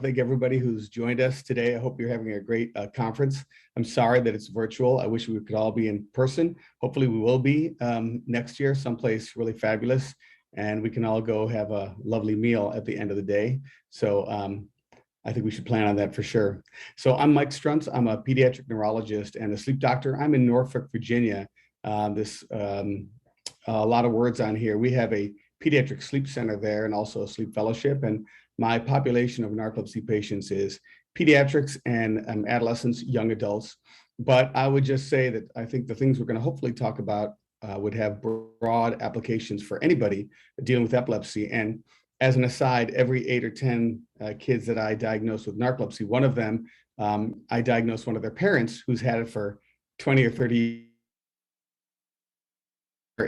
thank everybody who's joined us today. I hope you're having a great conference. I'm sorry that it's virtual. I wish we could all be in person. Hopefully we will be next year, someplace really fabulous, and we can all go have a lovely meal at the end of the day. So I think we should plan on that for sure. So I'm Mike Strunc. I'm a pediatric neurologist and a sleep doctor. I'm in Norfolk, Virginia. A lot of words on here. We have a pediatric sleep center there and also a sleep fellowship. And my population of narcolepsy patients is pediatrics and adolescents, young adults. But I would just say that I think the things we're going to hopefully talk about would have broad applications for anybody dealing with epilepsy. And as an aside, every 8 or 10 kids that I diagnose with narcolepsy, one of them, I diagnosed one of their parents who's had it for 20 or 30 years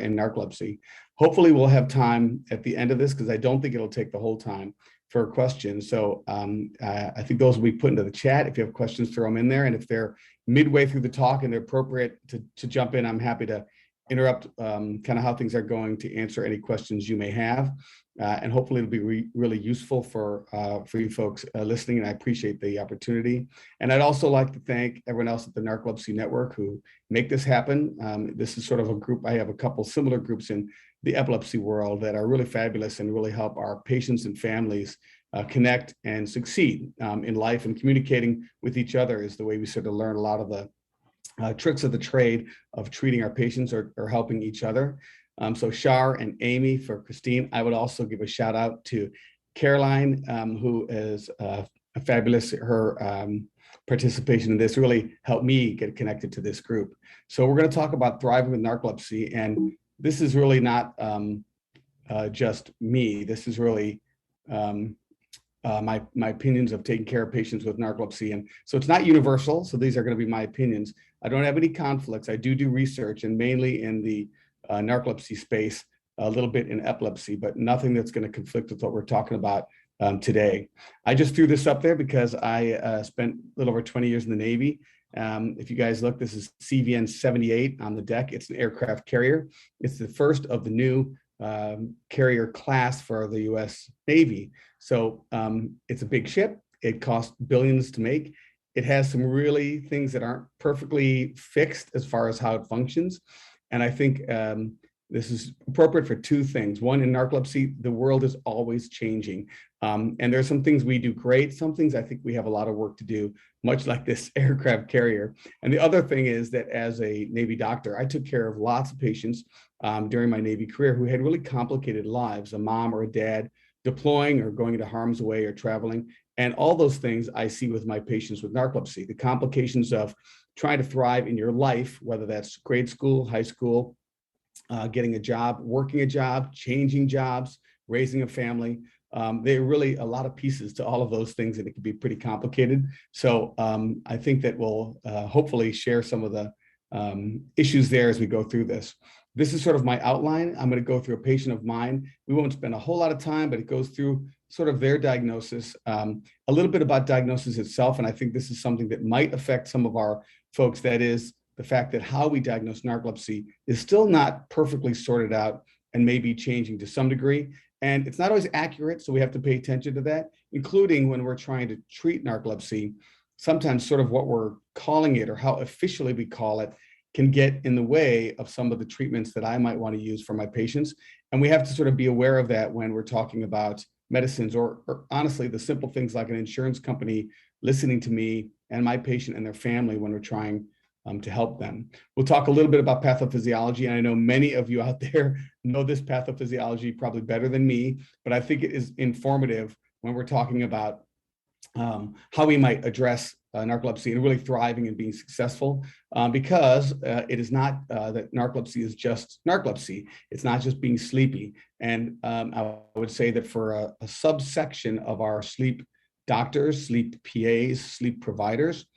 in narcolepsy. Hopefully we'll have time at the end of this, because I don't think it'll take the whole time, for questions. So I think those will be put into the chat. If you have questions, throw them in there. And if they're midway through the talk and they're appropriate to jump in, I'm happy to interrupt kind of how things are going to answer any questions you may have. And hopefully it'll be really useful for you folks listening, and I appreciate the opportunity. And I'd also like to thank everyone else at the Narcolepsy Network who make this happen. This is sort of a group, I have a couple similar groups in the epilepsy world that are really fabulous and really help our patients and families connect and succeed in life, and communicating with each other is the way we sort of learn a lot of the tricks of the trade of treating our patients or helping each other. So Shar and Amy for Christine. I would also give a shout out to Caroline, who is a fabulous. Her participation in this really helped me get connected to this group. So we're going to talk about thriving with narcolepsy, and this is really not just me. This is really my opinions of taking care of patients with narcolepsy. And so it's not universal. So these are going to be my opinions. I don't have any conflicts. I do research, and mainly in the narcolepsy space, a little bit in epilepsy, but nothing that's going to conflict with what we're talking about today. I just threw this up there because I spent a little over 20 years in the Navy. If you guys look, this is CVN 78 on the deck. It's an aircraft carrier. It's the first of the new carrier class for the US Navy. So it's a big ship. It costs billions to make. It has some really things that aren't perfectly fixed as far as how it functions. And I think this is appropriate for two things. One, in narcolepsy, the world is always changing. And there's some things we do great. Some things I think we have a lot of work to do, much like this aircraft carrier. And the other thing is that as a Navy doctor, I took care of lots of patients during my Navy career who had really complicated lives, a mom or a dad deploying or going into harm's way or traveling. And all those things I see with my patients with narcolepsy, the complications of trying to thrive in your life, whether that's grade school, high school, getting a job, working a job, changing jobs, raising a family. There are really a lot of pieces to all of those things, and it can be pretty complicated. So I think that we'll hopefully share some of the issues there as we go through this. This is sort of my outline. I'm going to go through a patient of mine. We won't spend a whole lot of time, but it goes through sort of their diagnosis, a little bit about diagnosis itself. And I think this is something that might affect some of our folks. That is the fact that how we diagnose narcolepsy is still not perfectly sorted out and may be changing to some degree. And it's not always accurate, so we have to pay attention to that, including when we're trying to treat narcolepsy. Sometimes sort of what we're calling it or how officially we call it can get in the way of some of the treatments that I might want to use for my patients. And we have to sort of be aware of that when we're talking about medicines or honestly, the simple things like an insurance company listening to me and my patient and their family when we're trying to help them. We'll talk a little bit about pathophysiology. And I know many of you out there know this pathophysiology probably better than me, but I think it is informative when we're talking about how we might address narcolepsy and really thriving and being successful, because it is not that narcolepsy is just narcolepsy. It's not just being sleepy. And I would say that for a subsection of our sleep doctors, sleep PAs, sleep providers,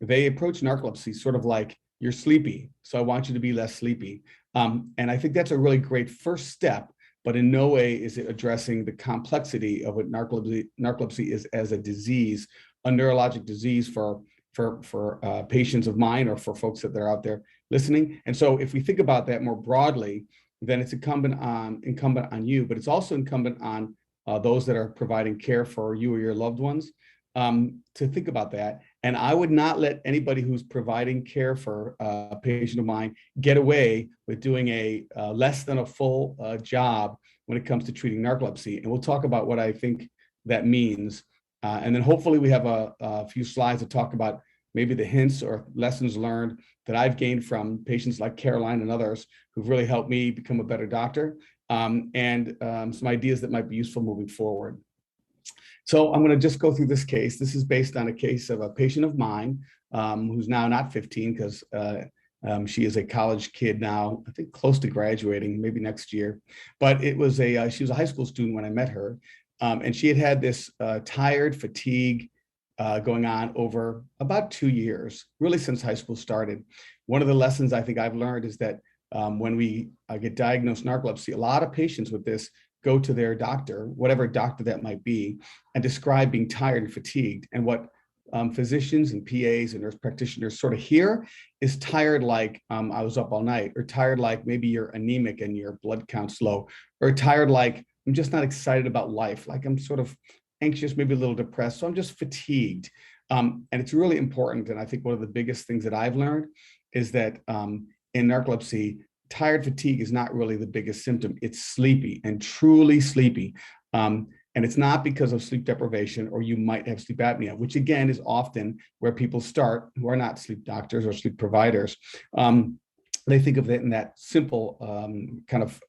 they approach narcolepsy sort of like, you're sleepy, so I want you to be less sleepy. And I think that's a really great first step, but in no way is it addressing the complexity of what narcolepsy is as a disease, a neurologic disease for patients of mine or for folks that are out there listening. And so if we think about that more broadly, then it's incumbent on you, but it's also incumbent on those that are providing care for you or your loved ones, to think about that. And I would not let anybody who's providing care for a patient of mine get away with doing a less than a full job when it comes to treating narcolepsy. And we'll talk about what I think that means. And then hopefully we have a few slides to talk about maybe the hints or lessons learned that I've gained from patients like Caroline and others who've really helped me become a better doctor, and some ideas that might be useful moving forward. So I'm going to just go through this case. This is based on a case of a patient of mine who's now not 15 because she is a college kid now, I think close to graduating, maybe next year. But it was she was a high school student when I met her. And she had this tired fatigue going on over about 2 years, really since high school started. One of the lessons I think I've learned is that when we get diagnosed narcolepsy, a lot of patients with this go to their doctor, whatever doctor that might be, and describe being tired and fatigued. And what physicians and PAs and nurse practitioners sort of hear is tired like I was up all night, or tired like maybe you're anemic and your blood count's low, or tired like I'm just not excited about life, like I'm sort of anxious, maybe a little depressed, so I'm just fatigued. And it's really important, and I think one of the biggest things that I've learned is that in narcolepsy, tired fatigue is not really the biggest symptom. It's sleepy and truly sleepy. And it's not because of sleep deprivation, or you might have sleep apnea, which again is often where people start who are not sleep doctors or sleep providers. They think of it in that simple kind of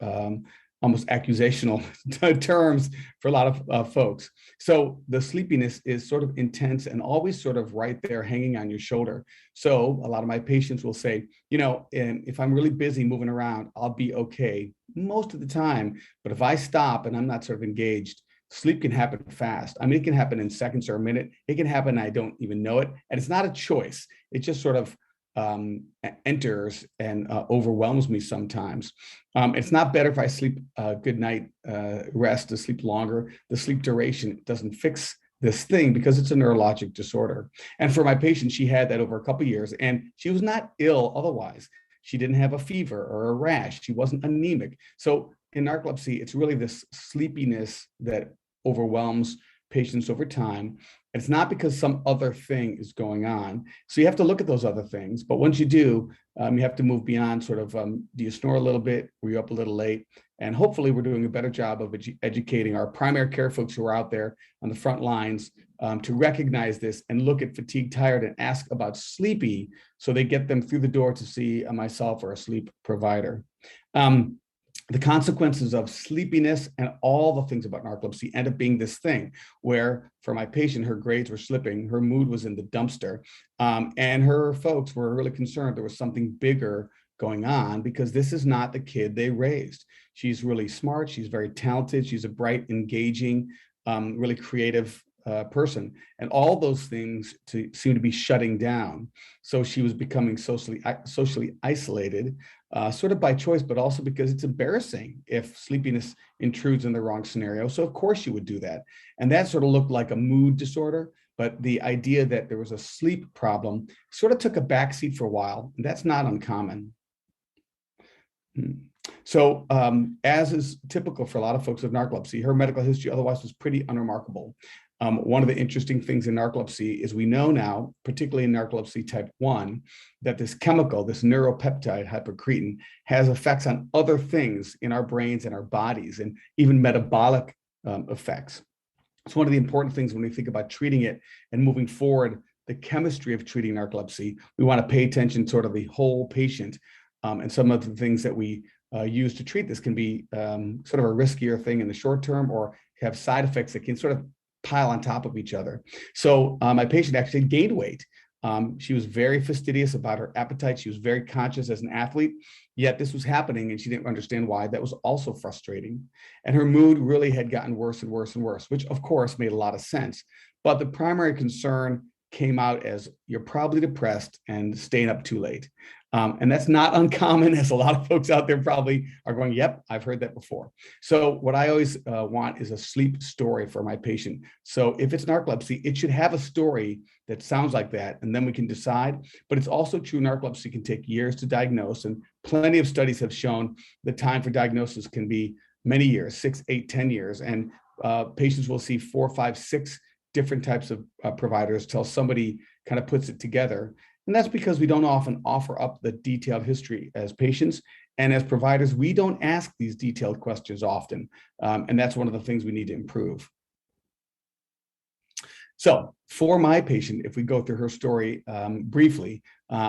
almost accusational terms for a lot of folks. So the sleepiness is sort of intense and always sort of right there hanging on your shoulder. So a lot of my patients will say, you know, if I'm really busy moving around, I'll be okay most of the time. But if I stop and I'm not sort of engaged, sleep can happen fast. I mean, it can happen in seconds or a minute. It can happen, I don't even know it. And it's not a choice. It just sort of enters and overwhelms me sometimes. It's not better if I sleep a good night rest to sleep longer. The sleep duration doesn't fix this thing because it's a neurologic disorder. And for my patient, she had that over a couple of years, and she was not ill otherwise. She didn't have a fever or a rash. She wasn't anemic. So in narcolepsy, it's really this sleepiness that overwhelms patients over time. It's not because some other thing is going on. So you have to look at those other things. But once you do, you have to move beyond sort of, do you snore a little bit? Were you up a little late? And hopefully we're doing a better job of educating our primary care folks who are out there on the front lines to recognize this and look at fatigue, tired, and ask about sleepy, so they get them through the door to see myself or a sleep provider. The consequences of sleepiness and all the things about narcolepsy end up being this thing where, for my patient, her grades were slipping, her mood was in the dumpster, and her folks were really concerned there was something bigger going on, because this is not the kid they raised. She's really smart, she's very talented, she's a bright, engaging, really creative person, and all those things seem to be shutting down. So she was becoming socially isolated, sort of by choice, but also because it's embarrassing if sleepiness intrudes in the wrong scenario. So of course you would do that. And that sort of looked like a mood disorder, but the idea that there was a sleep problem sort of took a backseat for a while, and that's not uncommon. So as is typical for a lot of folks with narcolepsy, her medical history otherwise was pretty unremarkable. One of the interesting things in narcolepsy is we know now, particularly in narcolepsy type 1, that this chemical, this neuropeptide hypocretin, has effects on other things in our brains and our bodies, and even metabolic effects. It's one of the important things when we think about treating it and moving forward, the chemistry of treating narcolepsy. We want to pay attention to sort of the whole patient, and some of the things that we use to treat this can be sort of a riskier thing in the short term, or have side effects that can sort of pile on top of each other. So my patient actually gained weight. She was very fastidious about her appetite. She was very conscious as an athlete, yet this was happening and she didn't understand why. That was also frustrating. And her mood really had gotten worse and worse and worse, which of course made a lot of sense. But the primary concern came out as, you're probably depressed and staying up too late. And that's not uncommon, as a lot of folks out there probably are going, yep, I've heard that before. So what I always want is a sleep story for my patient. So if it's narcolepsy, it should have a story that sounds like that, and then we can decide. But it's also true narcolepsy can take years to diagnose, and plenty of studies have shown the time for diagnosis can be many years, 6, 8, 10 years. And patients will see 4, 5, 6 different types of providers till somebody kind of puts it together. And that's because we don't often offer up the detailed history as patients. And as providers, we don't ask these detailed questions often. And that's one of the things we need to improve. So for my patient, if we go through her story briefly,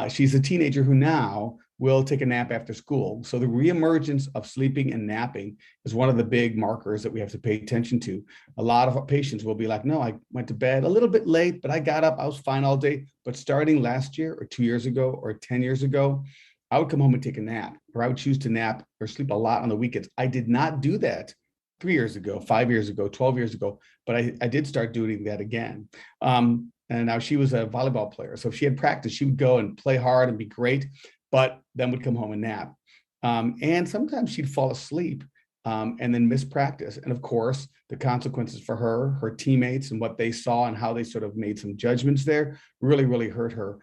she's a teenager who now will take a nap after school. So the reemergence of sleeping and napping is one of the big markers that we have to pay attention to. A lot of our patients will be like, no, I went to bed a little bit late, but I got up, I was fine all day. But starting last year or 2 years ago or 10 years ago, I would come home and take a nap, or I would choose to nap or sleep a lot on the weekends. I did not do that 3 years ago, 5 years ago, 12 years ago, but I did start doing that again. And now she was a volleyball player. So if she had practice, she would go and play hard and be great, but then would come home and nap. And sometimes she'd fall asleep and then miss practice. And of course, the consequences for her teammates and what they saw and how they sort of made some judgments there really, really hurt her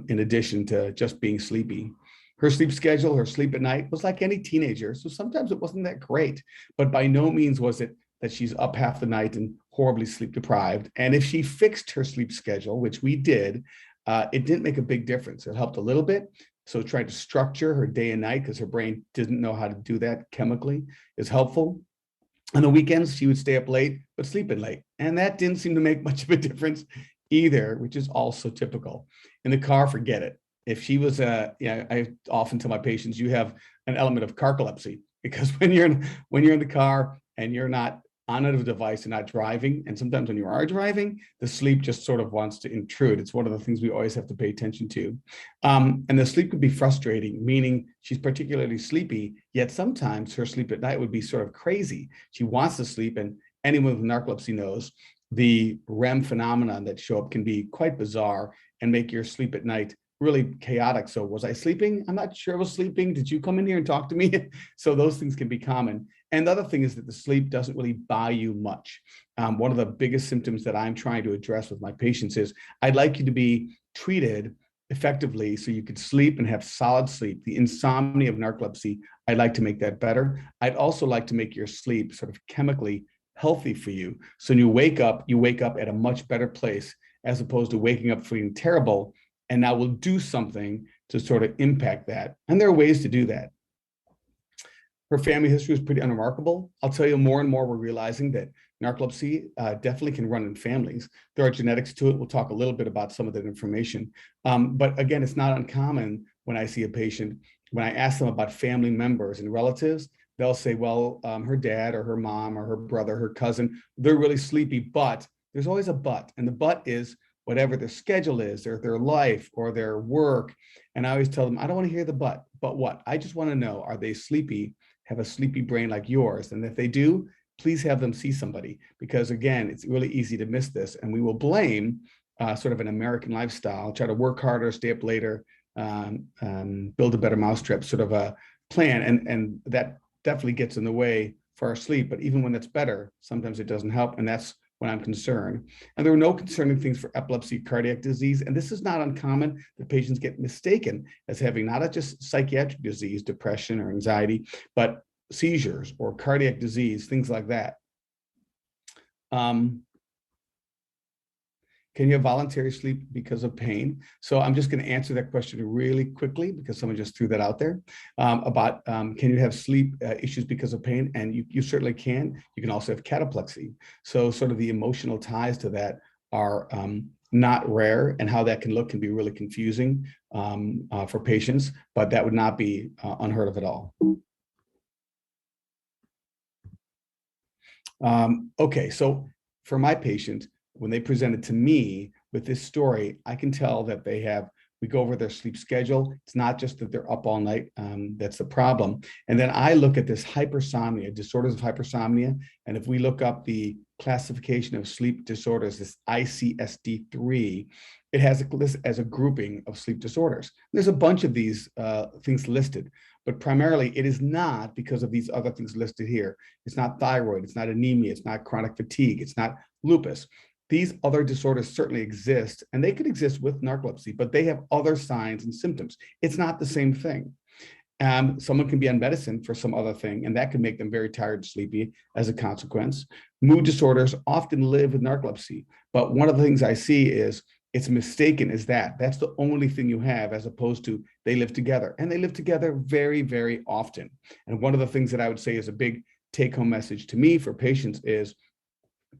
in addition to just being sleepy. Her sleep schedule, her sleep at night was like any teenager. So sometimes it wasn't that great, but by no means was it that she's up half the night and horribly sleep deprived. And if she fixed her sleep schedule, which we did, it didn't make a big difference. It helped a little bit. So trying to structure her day and night, because her brain didn't know how to do that chemically, is helpful. On the weekends, she would stay up late, but sleep in late. And that didn't seem to make much of a difference either, which is also typical. In the car, forget it. If she was, I often tell my patients, you have an element of narcolepsy, because when you're in the car and you're not on a device and not driving, and sometimes when you are driving, the sleep just sort of wants to intrude. It's one of the things we always have to pay attention to. And the sleep could be frustrating, meaning she's particularly sleepy, yet sometimes her sleep at night would be sort of crazy. She wants to sleep, and anyone with narcolepsy knows the REM phenomenon that show up can be quite bizarre and make your sleep at night really chaotic. So was I sleeping? I'm not sure I was sleeping. Did you come in here and talk to me? So those things can be common. And the other thing is that the sleep doesn't really buy you much. One of the biggest symptoms that I'm trying to address with my patients is I'd like you to be treated effectively so you could sleep and have solid sleep. The insomnia of narcolepsy, I'd like to make that better. I'd also like to make your sleep sort of chemically healthy for you. So when you wake up at a much better place, as opposed to waking up feeling terrible. And now we'll do something to sort of impact that. And there are ways to do that. Her family history is pretty unremarkable. I'll tell you, more and more we're realizing that narcolepsy definitely can run in families. There are genetics to it. We'll talk a little bit about some of that information. But again, it's not uncommon when I see a patient, when I ask them about family members and relatives, they'll say, well, her dad or her mom or her brother, her cousin, they're really sleepy, but there's always a but. And the but is whatever their schedule is, their life or their work. And I always tell them, I don't want to hear the but what? I just want to know, are they sleepy, have a sleepy brain like yours? And if they do, please have them see somebody, because again, it's really easy to miss this. And we will blame sort of an American lifestyle, try to work harder, stay up later, build a better mousetrap sort of a plan. And that definitely gets in the way for our sleep. But even when it's better, sometimes it doesn't help. And that's when I'm concerned. And there are no concerning things for epilepsy, cardiac disease. And this is not uncommon that patients get mistaken as having not just psychiatric disease, depression or anxiety, but seizures or cardiac disease, things like that. Can you have voluntary sleep because of pain? So I'm just going to answer that question really quickly because someone just threw that out there about can you have sleep issues because of pain? And you certainly can. You can also have cataplexy. So sort of the emotional ties to that are not rare, and how that can look can be really confusing for patients, but that would not be unheard of at all. Okay, so for my patient, when they present it to me with this story, I can tell that we go over their sleep schedule. It's not just that they're up all night, that's the problem. And then I look at this hypersomnia, disorders of hypersomnia. And if we look up the classification of sleep disorders, this ICSD-3, it has a list as a grouping of sleep disorders. There's a bunch of these things listed, but primarily it is not because of these other things listed here. It's not thyroid, it's not anemia, it's not chronic fatigue, it's not lupus. These other disorders certainly exist, and they could exist with narcolepsy, but they have other signs and symptoms. It's not the same thing. Someone can be on medicine for some other thing, and that can make them very tired and sleepy as a consequence. Mood disorders often live with narcolepsy, but one of the things I see is it's mistaken as that's the only thing you have, as opposed to they live together, and they live together very, very often. And one of the things that I would say is a big take-home message to me for patients is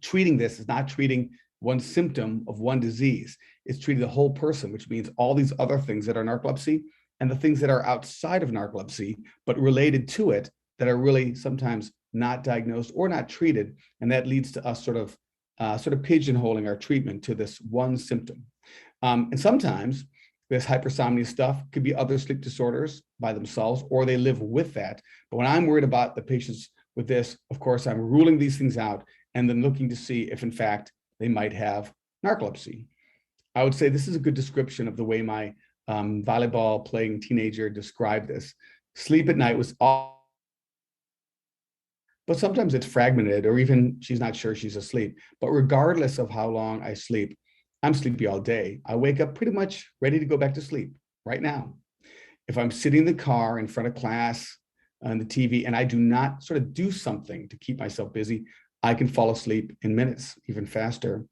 treating this is not treating one symptom of one disease. It's treating the whole person, which means all these other things that are narcolepsy and the things that are outside of narcolepsy, but related to it, that are really sometimes not diagnosed or not treated. And that leads to us sort of pigeonholing our treatment to this one symptom. And sometimes this hypersomnia stuff could be other sleep disorders by themselves, or they live with that. But when I'm worried about the patients with this, of course, I'm ruling these things out and then looking to see if, in fact, they might have narcolepsy. I would say this is a good description of the way my volleyball playing teenager described this. Sleep at night was all, but sometimes it's fragmented, or even she's not sure she's asleep. But regardless of how long I sleep, I'm sleepy all day. I wake up pretty much ready to go back to sleep right now. If I'm sitting in the car in front of class on the TV and I do not sort of do something to keep myself busy, I can fall asleep in minutes, even faster.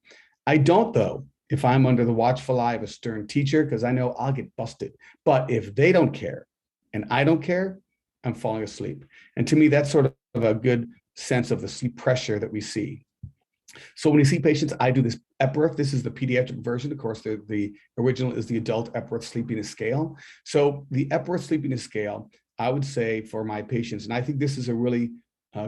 I don't, though, if I'm under the watchful eye of a stern teacher, because I know I'll get busted. But if they don't care and I don't care, I'm falling asleep. And to me, that's sort of a good sense of the sleep pressure that we see. So when you see patients, I do this Epworth. This is the pediatric version. Of course, the original is the adult Epworth sleepiness scale. So the Epworth sleepiness scale, I would say for my patients, and I think this is a really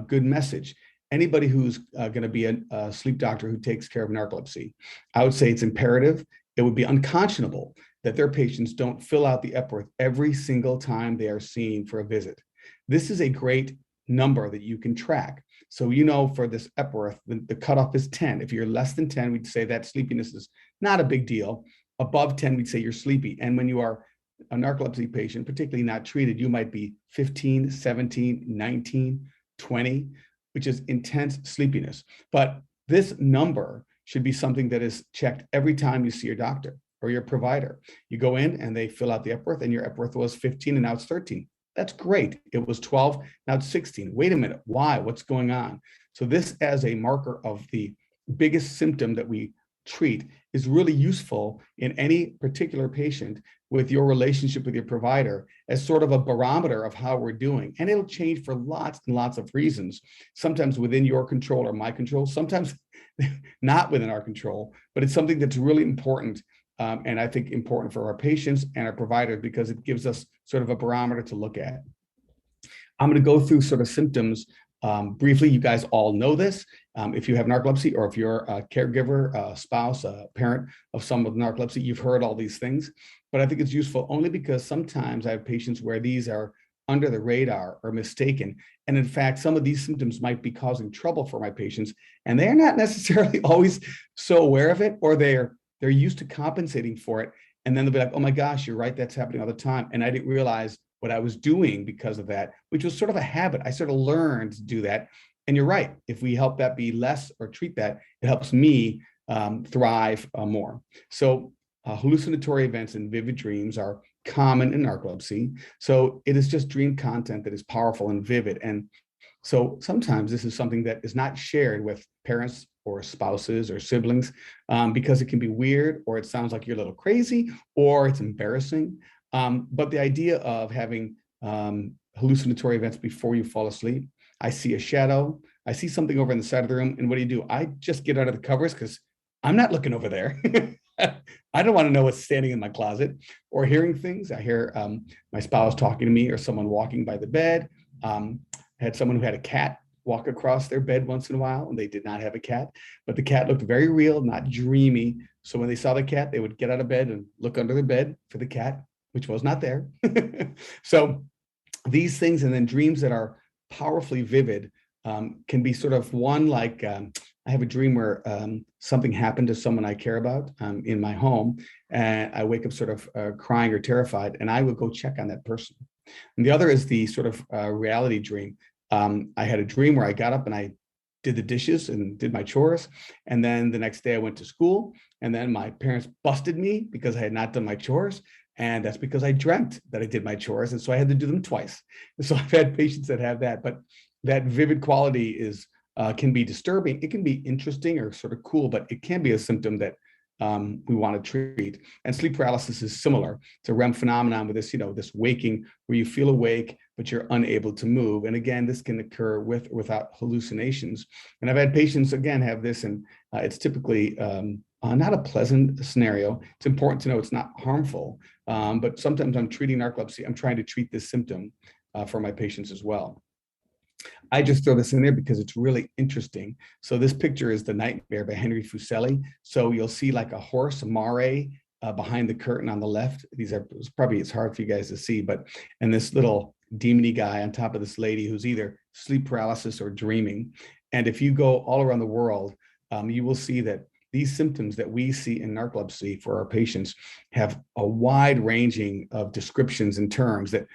good message. Anybody who's going to be a sleep doctor who takes care of narcolepsy, I would say it's imperative. It would be unconscionable that their patients don't fill out the Epworth every single time they are seen for a visit. This is a great number that you can track. So, for this Epworth, the cutoff is 10. If you're less than 10, we'd say that sleepiness is not a big deal. Above 10, we'd say you're sleepy. And when you are a narcolepsy patient, particularly not treated, you might be 15, 17, 19, 20, which is intense sleepiness. But this number should be something that is checked every time you see your doctor or your provider. You go in and they fill out the Epworth, and your Epworth was 15 and now it's 13. That's great. It was 12, now it's 16. Wait a minute, why? What's going on? So this, as a marker of the biggest symptom that we treat, is really useful in any particular patient with your relationship with your provider as sort of a barometer of how we're doing. And it'll change for lots and lots of reasons, sometimes within your control or my control, sometimes not within our control, but it's something that's really important. And I think important for our patients and our providers, because it gives us sort of a barometer to look at. I'm going to go through sort of symptoms briefly. You guys all know this. If you have narcolepsy, or if you're a caregiver, a spouse, a parent of someone with narcolepsy, you've heard all these things. But I think it's useful only because sometimes I have patients where these are under the radar or mistaken. And in fact, some of these symptoms might be causing trouble for my patients, and they're not necessarily always so aware of it, or they're used to compensating for it. And then they'll be like, oh my gosh, you're right, that's happening all the time. And I didn't realize what I was doing because of that, which was sort of a habit. I sort of learned to do that. And you're right, if we help that be less or treat that, it helps me thrive more. So hallucinatory events and vivid dreams are common in narcolepsy. So it is just dream content that is powerful and vivid. And so sometimes this is something that is not shared with parents or spouses or siblings because it can be weird, or it sounds like you're a little crazy, or it's embarrassing. But the idea of having hallucinatory events before you fall asleep, I see a shadow, I see something over in the side of the room, and what do? I just get out of the covers because I'm not looking over there. I don't want to know what's standing in my closet. Or hearing things. I hear my spouse talking to me, or someone walking by the bed. I had someone who had a cat walk across their bed once in a while, and they did not have a cat, but the cat looked very real, not dreamy. So when they saw the cat, they would get out of bed and look under the bed for the cat, which was not there. So these things, and then dreams that are powerfully vivid can be sort of one, like I have a dream where something happened to someone I care about in my home, and I wake up sort of crying or terrified, and I will go check on that person. And the other is the sort of reality dream. I had a dream where I got up and I did the dishes and did my chores. And then the next day I went to school, and then my parents busted me because I had not done my chores. And that's because I dreamt that I did my chores. And so I had to do them twice. So I've had patients that have that, but that vivid quality is can be disturbing. It can be interesting or sort of cool, but it can be a symptom that we want to treat. And sleep paralysis is similar. It's a REM phenomenon with this, this waking where you feel awake, but you're unable to move. And again, this can occur with or without hallucinations. And I've had patients, again, have this, and it's typically not a pleasant scenario. It's important to know it's not harmful, but sometimes I'm treating narcolepsy. I'm trying to treat this symptom for my patients as well. I just throw this in there because it's really interesting. So this picture is The Nightmare by Henry Fuseli. So you'll see like a horse, a mare, behind the curtain on the left. These are probably, it's hard for you guys to see, but, and this little demony guy on top of this lady who's either sleep paralysis or dreaming. And if you go all around the world, you will see that these symptoms that we see in narcolepsy for our patients have a wide ranging of descriptions and terms that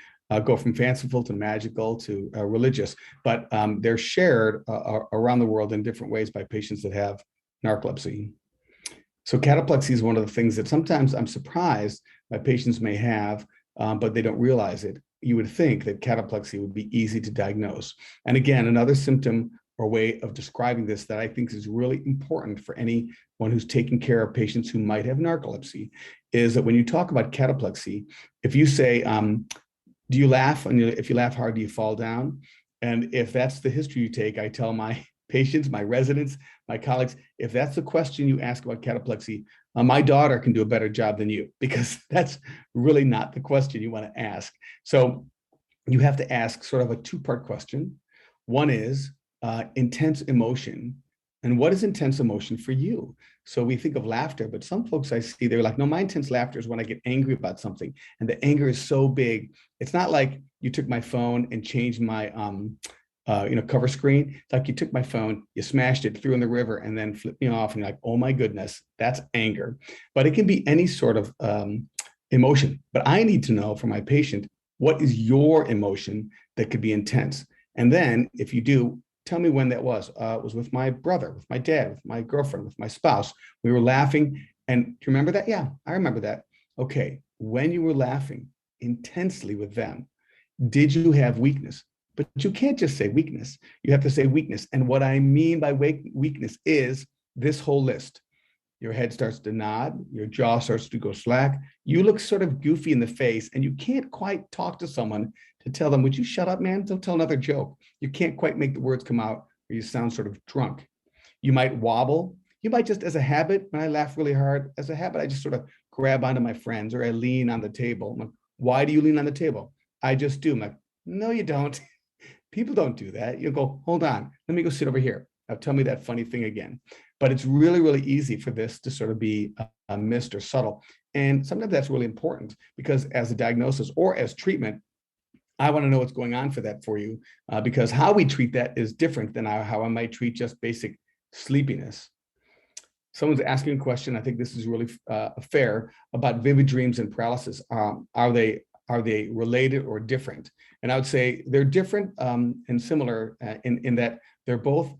go from fanciful to magical to religious, but they're shared around the world in different ways by patients that have narcolepsy. So cataplexy is one of the things that sometimes I'm surprised my patients may have, but they don't realize it. You would think that cataplexy would be easy to diagnose. And again, another symptom or way of describing this that I think is really important for anyone who's taking care of patients who might have narcolepsy is that when you talk about cataplexy, if you say, do you laugh? And if you laugh hard, do you fall down? And if that's the history you take, I tell my patients, my residents, my colleagues, if that's the question you ask about cataplexy, my daughter can do a better job than you, because that's really not the question you want to ask. So you have to ask sort of a two-part question. One is intense emotion. And what is intense emotion for you? So we think of laughter, but some folks I see, they're like, no, my intense laughter is when I get angry about something. And the anger is so big. It's not like you took my phone and changed my cover screen. It's like you took my phone, you smashed it, threw in the river, and then flipped me off. And you're like, oh my goodness, that's anger. But it can be any sort of emotion. But I need to know from my patient, what is your emotion that could be intense? And then if you do, tell me when that was. It was with my brother, with my dad, with my girlfriend, with my spouse. We were laughing. And do you remember that? Yeah, I remember that. Okay, when you were laughing intensely with them, did you have weakness? But you can't just say weakness. You have to say weakness. And what I mean by weakness is this whole list. Your head starts to nod, your jaw starts to go slack. You look sort of goofy in the face, and you can't quite talk to someone to tell them, would you shut up, man? Don't tell another joke. You can't quite make the words come out, or you sound sort of drunk. You might wobble. You might just, as a habit, when I laugh really hard, as a habit, I just sort of grab onto my friends, or I lean on the table. I'm like, why do you lean on the table? I just do. I'm like, no, you don't. People don't do that. You go, hold on, let me go sit over here. Now tell me that funny thing again. But it's really, really easy for this to sort of be missed or subtle. And sometimes that's really important, because as a diagnosis or as treatment, I want to know what's going on for you, because how we treat that is different than how I might treat just basic sleepiness. Someone's asking a question, I think this is really fair, about vivid dreams and paralysis. Are they related or different? And I would say they're different and similar in that they're both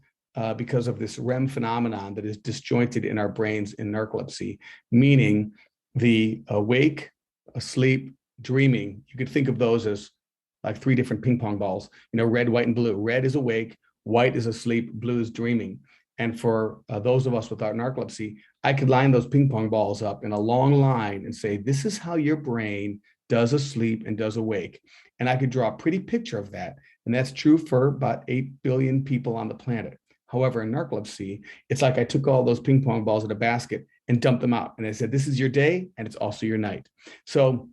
because of this REM phenomenon that is disjointed in our brains in narcolepsy, meaning the awake, asleep, dreaming. You could think of those as like three different ping pong balls, red, white, and blue. Red is awake, white is asleep, blue is dreaming. And for those of us without narcolepsy, I could line those ping pong balls up in a long line and say, this is how your brain does asleep and does awake. And I could draw a pretty picture of that. And that's true for about 8 billion people on the planet. However, in narcolepsy, it's like I took all those ping pong balls in a basket and dumped them out. And I said, this is your day, and it's also your night. So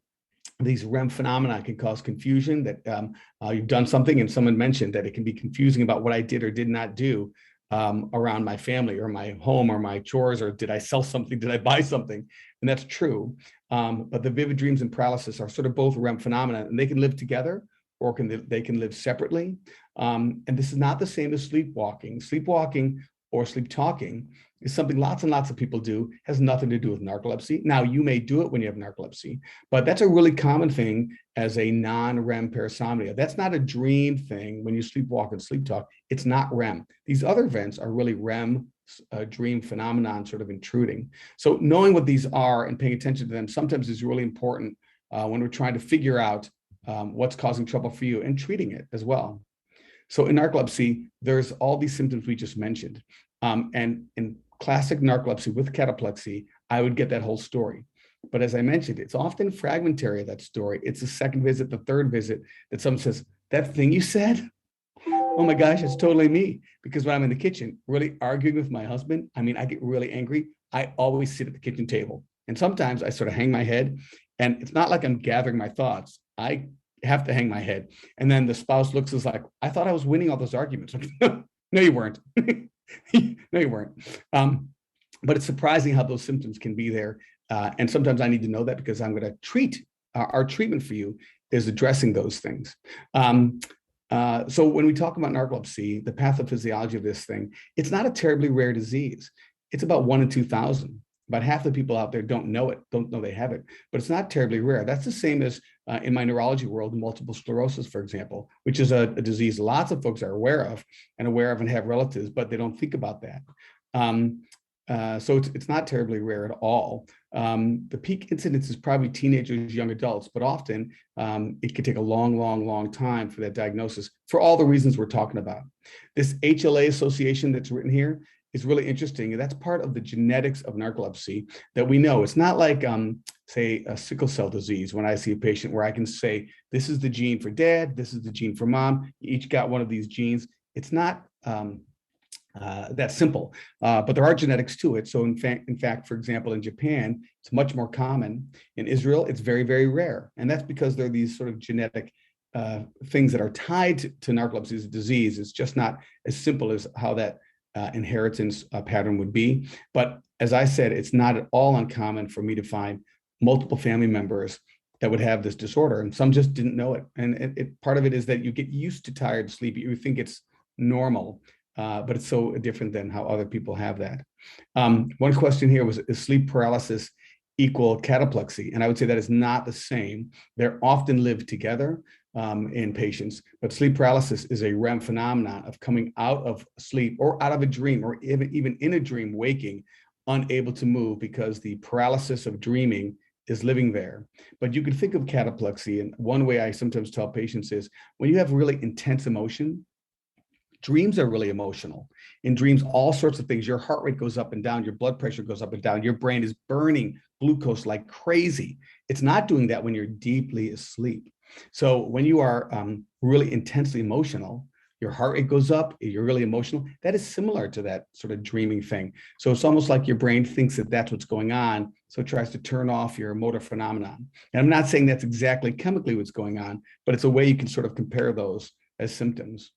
these REM phenomena can cause confusion, that you've done something, and someone mentioned that it can be confusing about what I did or did not do around my family or my home or my chores, or did I sell something, did I buy something? And that's true. But the vivid dreams and paralysis are sort of both REM phenomena, and they can live together, or they can live separately. And this is not the same as sleepwalking. Sleepwalking or sleep talking is something lots and lots of people do, has nothing to do with narcolepsy. Now, you may do it when you have narcolepsy, but that's a really common thing as a non-REM parasomnia. That's not a dream thing when you sleepwalk and sleep talk. It's not REM. These other events are really REM dream phenomenon sort of intruding. So knowing what these are and paying attention to them sometimes is really important when we're trying to figure out what's causing trouble for you and treating it as well. So in narcolepsy, there's all these symptoms we just mentioned. And in classic narcolepsy with cataplexy, I would get that whole story. But as I mentioned, it's often fragmentary, that story. It's the second visit, the third visit that someone says, that thing you said, oh my gosh, it's totally me. Because when I'm in the kitchen, really arguing with my husband, I mean, I get really angry. I always sit at the kitchen table. And sometimes I sort of hang my head, and it's not like I'm gathering my thoughts. I have to hang my head. And then the spouse looks as like, I thought I was winning all those arguments. No, you weren't. No, you weren't. But it's surprising how those symptoms can be there. And sometimes I need to know that, because I'm going to treat, our treatment for you is addressing those things. So when we talk about narcolepsy, the pathophysiology of this thing, it's not a terribly rare disease. It's about 1 in 2,000. About half the people out there don't know it, don't know they have it, but it's not terribly rare. That's the same as in my neurology world, multiple sclerosis, for example, which is a disease lots of folks are aware of and have relatives, but they don't think about that. So it's not terribly rare at all. The peak incidence is probably teenagers, young adults, but often it can take a long time for that diagnosis for all the reasons we're talking about. This HLA association that's written here is really interesting. And that's part of the genetics of narcolepsy that we know. It's not like, say, a sickle cell disease when I see a patient where I can say, this is the gene for dad, this is the gene for mom, you each got one of these genes. It's not that simple, but there are genetics to it. So in fact, for example, in Japan, it's much more common. In Israel, it's very rare. And that's because there are these sort of genetic things that are tied to narcolepsy as a disease. It's just not as simple as how that inheritance pattern would be. But as I said, it's not at all uncommon for me to find multiple family members that would have this disorder, and some just didn't know it. And part of it is that you get used to tired sleep. You think it's normal, but it's so different than how other people have that. One question here was, is sleep paralysis equal cataplexy? And I would say that is not the same. They're often live together in patients, but sleep paralysis is a REM phenomenon of coming out of sleep or out of a dream, or even in a dream, waking, unable to move because the paralysis of dreaming is living there. But you can think of cataplexy, and one way I sometimes tell patients is when you have really intense emotion, dreams are really emotional. In dreams, all sorts of things, your heart rate goes up and down, your blood pressure goes up and down, your brain is burning glucose like crazy. It's not doing that when you're deeply asleep. So when you are really intensely emotional, your heart rate goes up, you're really emotional. That is similar to that sort of dreaming thing. So it's almost like your brain thinks that that's what's going on, so it tries to turn off your motor phenomenon. And I'm not saying that's exactly chemically what's going on, but it's a way you can sort of compare those as symptoms.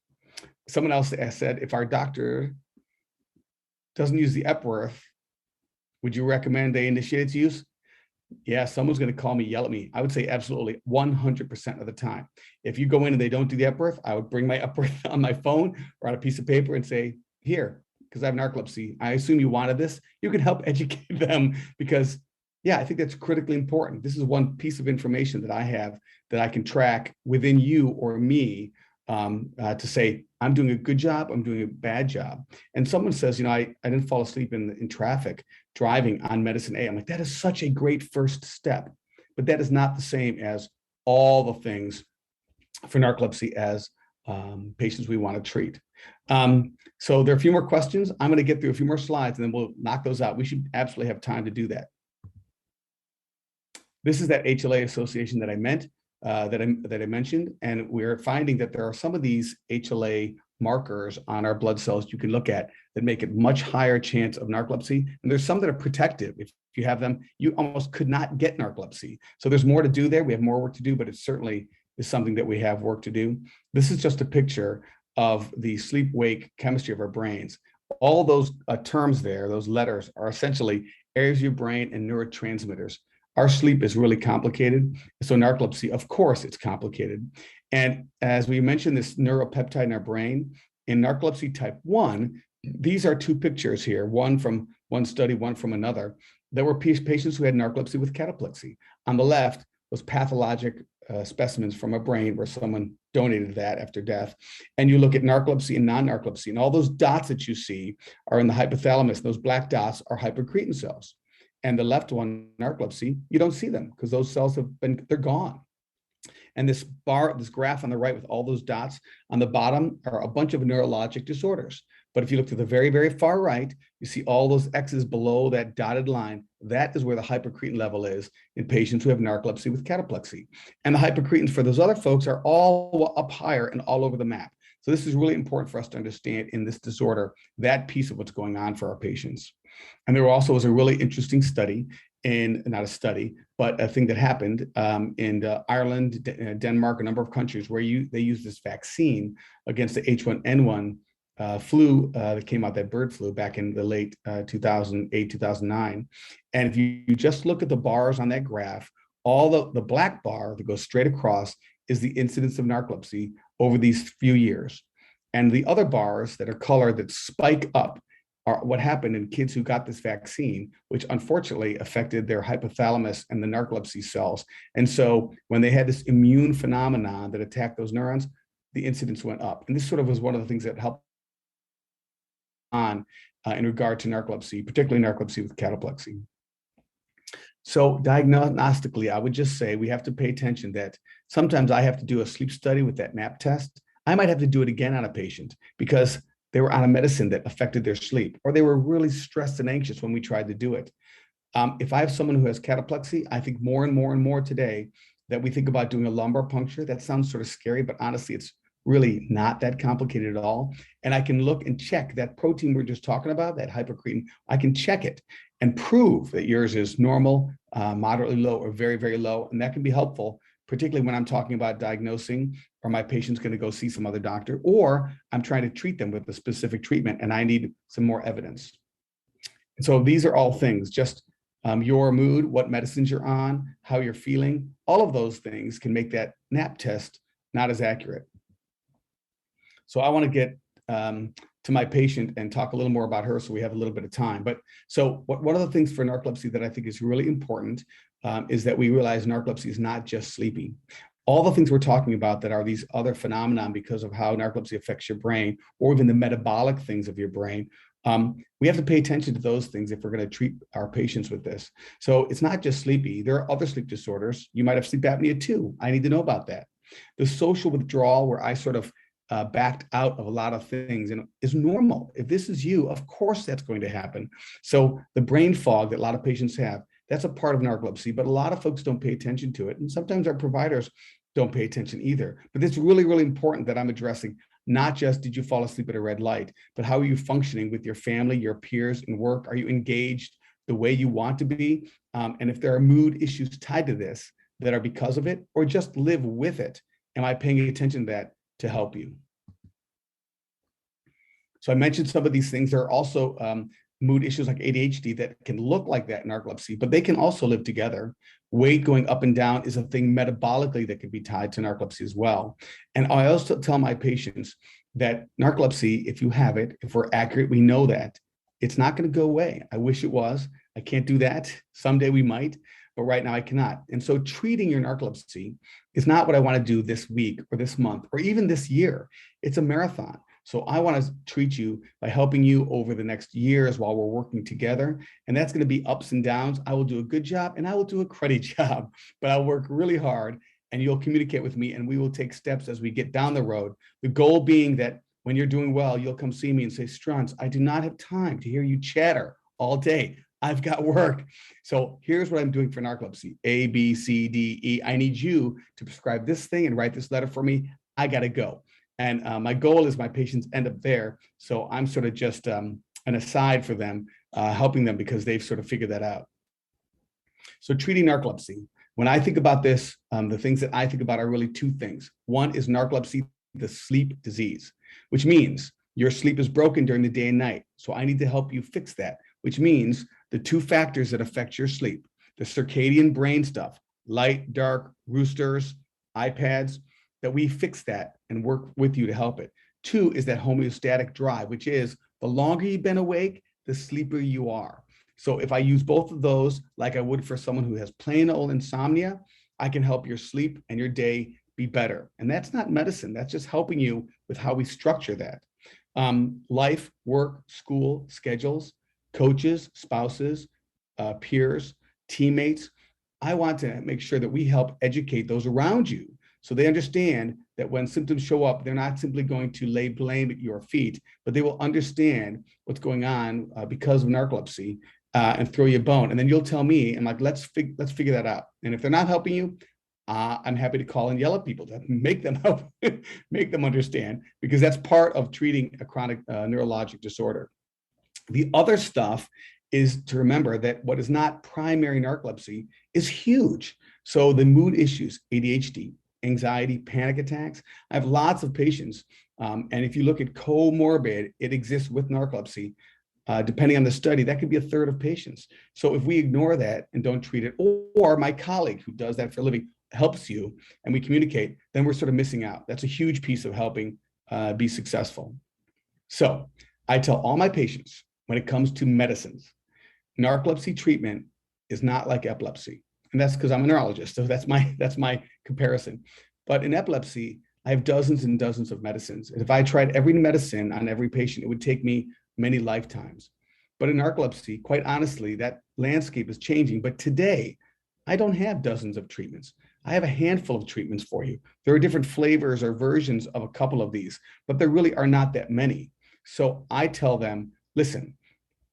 Someone else said, if our doctor doesn't use the Upworth, would you recommend they initiate its use? Yeah, someone's going to call me, yell at me. I would say absolutely 100% of the time. If you go in and they don't do the Upworth, I would bring my Upworth on my phone or on a piece of paper and say, here, because I have narcolepsy, I assume you wanted this. You can help educate them, because yeah, I think that's critically important. This is one piece of information that I have that I can track within you or me to say, I'm doing a good job, I'm doing a bad job. And someone says, I didn't fall asleep in traffic driving on medicine A. I'm like, that is such a great first step. But that is not the same as all the things for narcolepsy as patients we want to treat. So there are a few more questions. I'm going to get through a few more slides and then we'll knock those out. We should absolutely have time to do that. This is that HLA association that I meant. That I mentioned, and we're finding that there are some of these HLA markers on our blood cells you can look at that make it much higher chance of narcolepsy. And there's some that are protective. If you have them, you almost could not get narcolepsy. So there's more to do there. We have more work to do, but it certainly is something that we have work to do. This is just a picture of the sleep-wake chemistry of our brains. All those terms there, those letters, are essentially areas of your brain and neurotransmitters. Our sleep is really complicated. So narcolepsy, of course, it's complicated. And as we mentioned, this neuropeptide in our brain, in narcolepsy type 1, these are two pictures here, one from one study, one from another. There were patients who had narcolepsy with cataplexy. On the left was pathologic specimens from a brain where someone donated that after death. And you look at narcolepsy and non-narcolepsy, and all those dots that you see are in the hypothalamus. Those black dots are hypocretin cells. and the left one, narcolepsy, you don't see them because those cells they're gone. And this graph on the right with all those dots on the bottom are a bunch of neurologic disorders. But if you look to the very, very far right, you see all those X's below that dotted line. That is where the hypocretin level is in patients who have narcolepsy with cataplexy. And the hypocretins for those other folks are all up higher and all over the map. So this is really important for us to understand in this disorder, that piece of what's going on for our patients. And there also was a really interesting study not a study, but a thing that happened in Ireland, Denmark, a number of countries where they use this vaccine against the H1N1 flu that came out, that bird flu, back in the late 2008, 2009. And if you just look at the bars on that graph, all the black bar that goes straight across is the incidence of narcolepsy over these few years. And the other bars that are colored that spike up are what happened in kids who got this vaccine, which unfortunately affected their hypothalamus and the narcolepsy cells. And so when they had this immune phenomenon that attacked those neurons, the incidence went up. And this sort of was one of the things that helped on in regard to narcolepsy, particularly narcolepsy with cataplexy. So diagnostically, I would just say we have to pay attention that sometimes I have to do a sleep study with that MAP test. I might have to do it again on a patient because they were on a medicine that affected their sleep, or they were really stressed and anxious when we tried to do it. If I have someone who has cataplexy, I think more and more and more today that we think about doing a lumbar puncture. That sounds sort of scary, but honestly, it's really not that complicated at all. And I can look and check that protein we're just talking about, that hypocretin. I can check it and prove that yours is normal, moderately low, or very, very low. And that can be helpful, particularly when I'm talking about diagnosing, or my patient's going to go see some other doctor, or I'm trying to treat them with a specific treatment and I need some more evidence. And so these are all things, just your mood, what medicines you're on, how you're feeling, all of those things can make that NAP test not as accurate. So I want to get to my patient and talk a little more about her so we have a little bit of time. But so one of the things for narcolepsy that I think is really important is that we realize narcolepsy is not just sleepy. All the things we're talking about that are these other phenomena because of how narcolepsy affects your brain, or even the metabolic things of your brain, we have to pay attention to those things if we're going to treat our patients with this. So it's not just sleepy. There are other sleep disorders. You might have sleep apnea too. I need to know about that. The social withdrawal, where I sort of backed out of a lot of things, and is normal. If this is you, of course that's going to happen. So the brain fog that a lot of patients have, that's a part of narcolepsy, but a lot of folks don't pay attention to it. And sometimes our providers don't pay attention either. But it's really, really important that I'm addressing not just did you fall asleep at a red light, but how are you functioning with your family, your peers, and work? Are you engaged the way you want to be? And if there are mood issues tied to this that are because of it, or just live with it, am I paying attention to that to help you? So I mentioned some of these things. There are also mood issues like ADHD that can look like that in narcolepsy, but they can also live together. Weight going up and down is a thing metabolically that can be tied to narcolepsy as well. And I also tell my patients that narcolepsy, if you have it, if we're accurate, we know that it's not going to go away. I wish it was. I can't do that. Someday we might, but right now I cannot. And so treating your narcolepsy is not what I want to do this week or this month or even this year. It's a marathon. So I want to treat you by helping you over the next years while we're working together. And that's going to be ups and downs. I will do a good job and I will do a cruddy job, but I'll work really hard and you'll communicate with me and we will take steps as we get down the road. The goal being that when you're doing well, you'll come see me and say, Strunc, I do not have time to hear you chatter all day. I've got work. So here's what I'm doing for narcolepsy. A, B, C, D, E. I need you to prescribe this thing and write this letter for me. I got to go. And my goal is my patients end up there. So I'm sort of just an aside for them, helping them because they've sort of figured that out. So treating narcolepsy. When I think about this, the things that I think about are really two things. One is narcolepsy, the sleep disease, which means your sleep is broken during the day and night. So I need to help you fix that, which means the two factors that affect your sleep, the circadian brain stuff, light, dark, roosters, iPads, that we fix that and work with you to help it. Two is that homeostatic drive, which is the longer you've been awake, the sleepier you are. So if I use both of those, like I would for someone who has plain old insomnia, I can help your sleep and your day be better. And that's not medicine. That's just helping you with how we structure that. Life, work, school, schedules, coaches, spouses, peers, teammates. I want to make sure that we help educate those around you so they understand that when symptoms show up, they're not simply going to lay blame at your feet, but they will understand what's going on because of narcolepsy and throw you a bone. And then you'll tell me, and like, let's figure that out. And if they're not helping you, I'm happy to call and yell at people to make them help, make them understand, because that's part of treating a chronic neurologic disorder. The other stuff is to remember that what is not primary narcolepsy is huge. So the mood issues, ADHD, anxiety, panic attacks. I have lots of patients. And if you look at comorbid, it exists with narcolepsy. Depending on the study, that could be a third of patients. So if we ignore that and don't treat it, or my colleague who does that for a living helps you and we communicate, then we're sort of missing out. That's a huge piece of helping be successful. So I tell all my patients, when it comes to medicines, narcolepsy treatment is not like epilepsy. And that's because I'm a neurologist. So that's my comparison. But in epilepsy, I have dozens and dozens of medicines. And if I tried every medicine on every patient, it would take me many lifetimes. But in narcolepsy, quite honestly, that landscape is changing. But today, I don't have dozens of treatments. I have a handful of treatments for you. There are different flavors or versions of a couple of these, but there really are not that many. So I tell them, listen,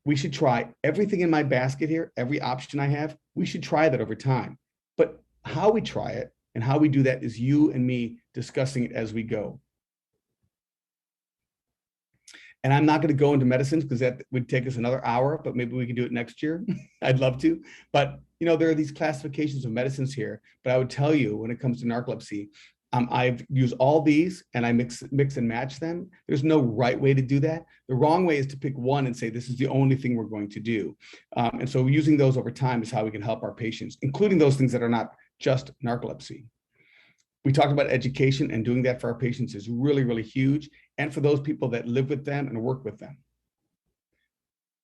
we should try everything in my basket here, every option I have, we should try that over time. But how we try it and how we do that is you and me discussing it as we go. And I'm not going to go into medicines because that would take us another hour, but maybe we can do it next year. I'd love to. But you know, there are these classifications of medicines here. But I would tell you, when it comes to narcolepsy, I've used all these and I mix and match them. There's no right way to do that. The wrong way is to pick one and say, this is the only thing we're going to do. And so using those over time is how we can help our patients, including those things that are not just narcolepsy. We talked about education, and doing that for our patients is really, really huge. And for those people that live with them and work with them.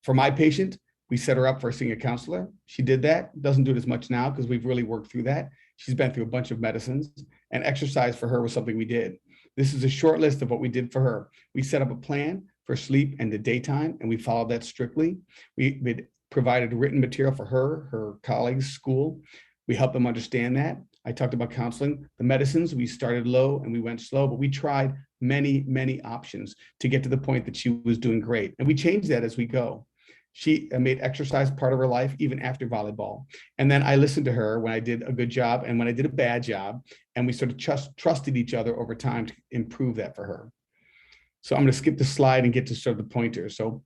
For my patient, we set her up for seeing a counselor. She did that, doesn't do it as much now because we've really worked through that. She's been through a bunch of medicines, and exercise for her was something we did. This is a short list of what we did for her. We set up a plan for sleep and the daytime, and we followed that strictly. We provided written material for her colleagues, school. We helped them understand that. I talked about counseling. The medicines, we started low and we went slow, but we tried many, many options to get to the point that she was doing great. And we changed that as we go. She made exercise part of her life, even after volleyball. And then I listened to her when I did a good job and when I did a bad job, and we sort of trusted each other over time to improve that for her. So I'm going to skip the slide and get to sort of the pointers. So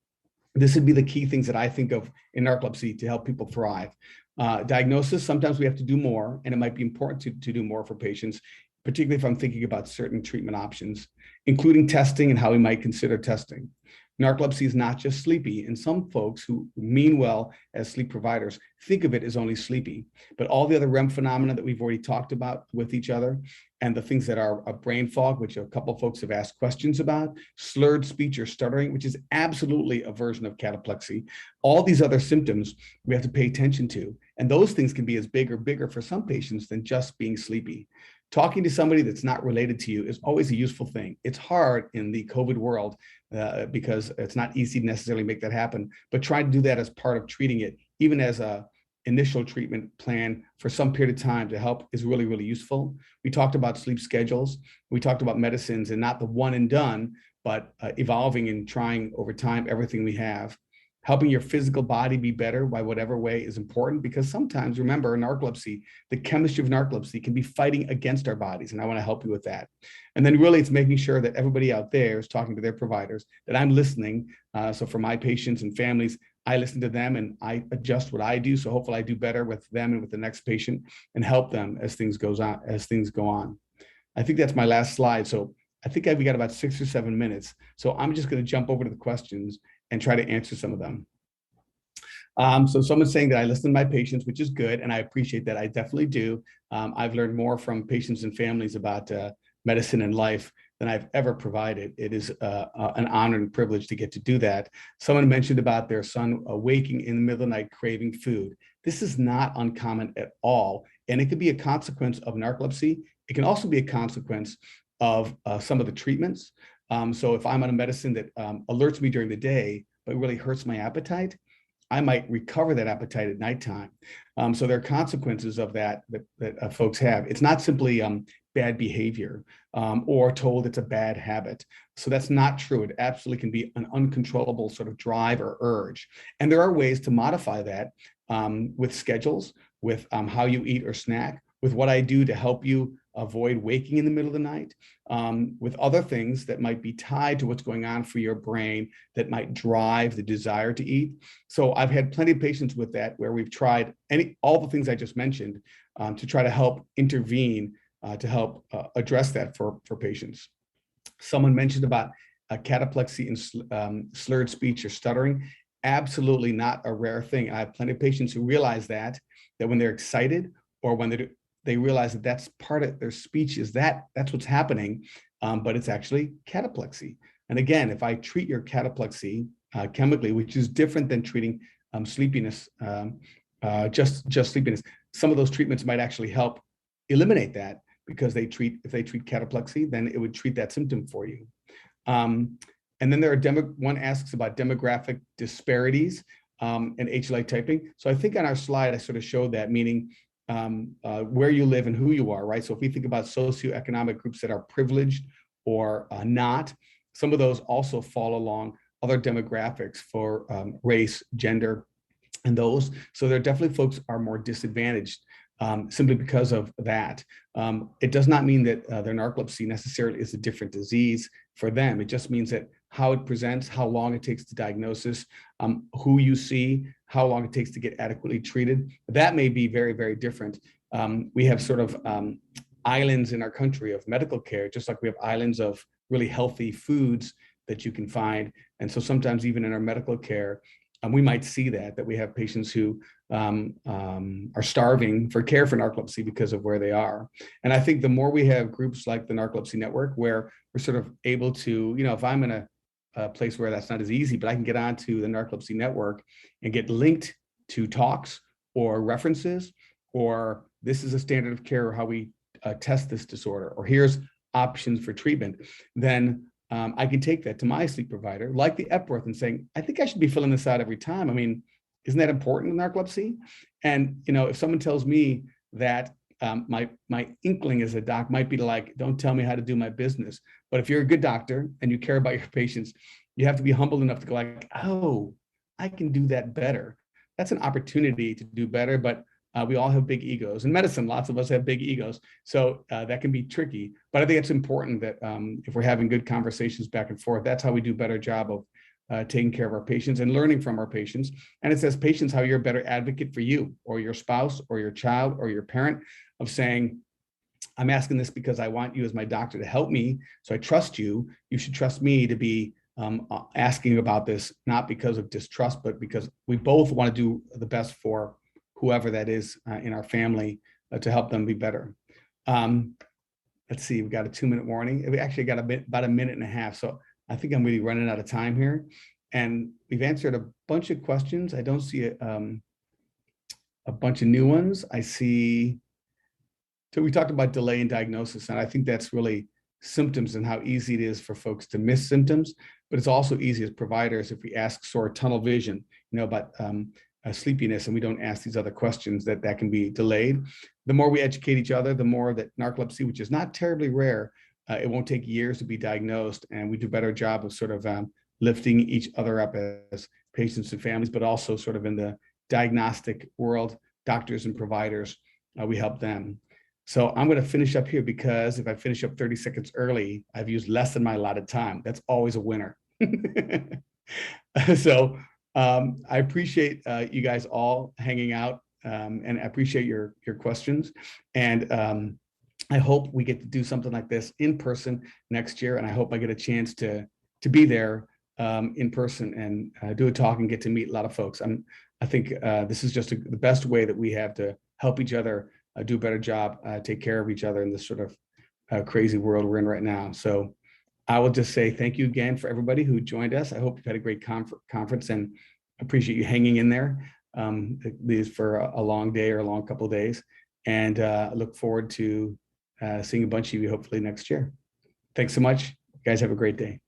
this would be the key things that I think of in narcolepsy to help people thrive. Diagnosis, sometimes we have to do more, and it might be important to do more for patients, particularly if I'm thinking about certain treatment options, including testing and how we might consider testing. Narcolepsy is not just sleepy, and some folks who mean well as sleep providers think of it as only sleepy, but all the other REM phenomena that we've already talked about with each other, and the things that are a brain fog, which a couple of folks have asked questions about, slurred speech or stuttering, which is absolutely a version of cataplexy. All these other symptoms we have to pay attention to, and those things can be as big or bigger for some patients than just being sleepy. Talking to somebody that's not related to you is always a useful thing. It's hard in the COVID world because it's not easy to necessarily make that happen, but try to do that as part of treating it, even as a initial treatment plan for some period of time to help is really, really useful. We talked about sleep schedules. We talked about medicines, and not the one and done, but evolving and trying over time everything we have. Helping your physical body be better by whatever way is important, because sometimes, remember, narcolepsy, the chemistry of narcolepsy can be fighting against our bodies, and I want to help you with that. And then really it's making sure that everybody out there is talking to their providers, that I'm listening. So for my patients and families, I listen to them and I adjust what I do. So hopefully I do better with them and with the next patient and help them as things go on. I think that's my last slide. So I think we got about 6 or 7 minutes. So I'm just going to jump over to the questions and try to answer some of them. So someone's saying that I listen to my patients, which is good, and I appreciate that. I definitely do. I've learned more from patients and families about medicine and life than I've ever provided. It is an honor and privilege to get to do that. Someone mentioned about their son waking in the middle of the night craving food. This is not uncommon at all, and it could be a consequence of narcolepsy. It can also be a consequence of some of the treatments. So if I'm on a medicine that alerts me during the day, but really hurts my appetite, I might recover that appetite at nighttime. So there are consequences of that folks have. It's not simply bad behavior or told it's a bad habit. So that's not true. It absolutely can be an uncontrollable sort of drive or urge. And there are ways to modify that with schedules, with how you eat or snack, with what I do to help you avoid waking in the middle of the night, with other things that might be tied to what's going on for your brain that might drive the desire to eat. So I've had plenty of patients with that where we've tried all the things I just mentioned to try to help intervene, to help address that for patients. Someone mentioned about cataplexy and slurred speech or stuttering. Absolutely not a rare thing. I have plenty of patients who realize that when they're excited or when they realize that that's part of their speech that's what's happening, but it's actually cataplexy. And again, if I treat your cataplexy chemically, which is different than treating sleepiness, just sleepiness, some of those treatments might actually help eliminate that, because if they treat cataplexy, then it would treat that symptom for you. And then there are one asks about demographic disparities and HLA typing. So I think on our slide, I sort of showed that, meaning where you live and who you are, right? So if we think about socioeconomic groups that are privileged or not, some of those also fall along other demographics for race, gender, and those. So there are definitely folks are more disadvantaged simply because of that. It does not mean that their narcolepsy necessarily is a different disease for them. It just means that how it presents, how long it takes to diagnosis, who you see, how long it takes to get adequately treated, that may be very, very different. We have sort of islands in our country of medical care, just like we have islands of really healthy foods that you can find. And so sometimes even in our medical care, we might see that we have patients who are starving for care for narcolepsy because of where they are. And I think the more we have groups like the Narcolepsy Network, where we're sort of able to, if I'm in a place where that's not as easy, but I can get onto the Narcolepsy Network and get linked to talks or references, or this is a standard of care, or how we test this disorder, or here's options for treatment, then I can take that to my sleep provider, like the Epworth, and saying, I think I should be filling this out every time. I mean, isn't that important in narcolepsy? And if someone tells me that my inkling as a doc might be like, don't tell me how to do my business. But if you're a good doctor and you care about your patients, you have to be humble enough to go like, oh, I can do that better. That's an opportunity to do better, but we all have big egos. In medicine, lots of us have big egos. So that can be tricky. But I think it's important that if we're having good conversations back and forth, that's how we do a better job of taking care of our patients and learning from our patients. And it says patients how you're a better advocate for you or your spouse or your child or your parent, of saying, I'm asking this because I want you as my doctor to help me. So I trust you. You should trust me to be asking about this, not because of distrust, but because we both want to do the best for whoever that is in our family to help them be better. Let's see, we've got a 2-minute warning. We actually got about a minute and a half. So I think I'm really running out of time here. And we've answered a bunch of questions. I don't see a bunch of new ones. I see, so we talked about delay in diagnosis, and I think that's really symptoms and how easy it is for folks to miss symptoms, but it's also easy as providers if we ask sort of tunnel vision, about sleepiness, and we don't ask these other questions, that can be delayed. The more we educate each other, the more that narcolepsy, which is not terribly rare, it won't take years to be diagnosed, and we do a better job of sort of lifting each other up as patients and families, but also sort of in the diagnostic world, doctors and providers, we help them. So I'm going to finish up here, because if I finish up 30 seconds early, I've used less than my allotted time. That's always a winner. So I appreciate you guys all hanging out, and I appreciate your questions. And I hope we get to do something like this in person next year. And I hope I get a chance to be there in person and do a talk and get to meet a lot of folks. I think this is just the best way that we have to help each other do a better job, take care of each other in this sort of crazy world we're in right now. So I will just say thank you again for everybody who joined us. I hope you've had a great conference, and appreciate you hanging in there. These for a long day or a long couple of days, and look forward to seeing a bunch of you hopefully next year. Thanks so much. You guys have a great day.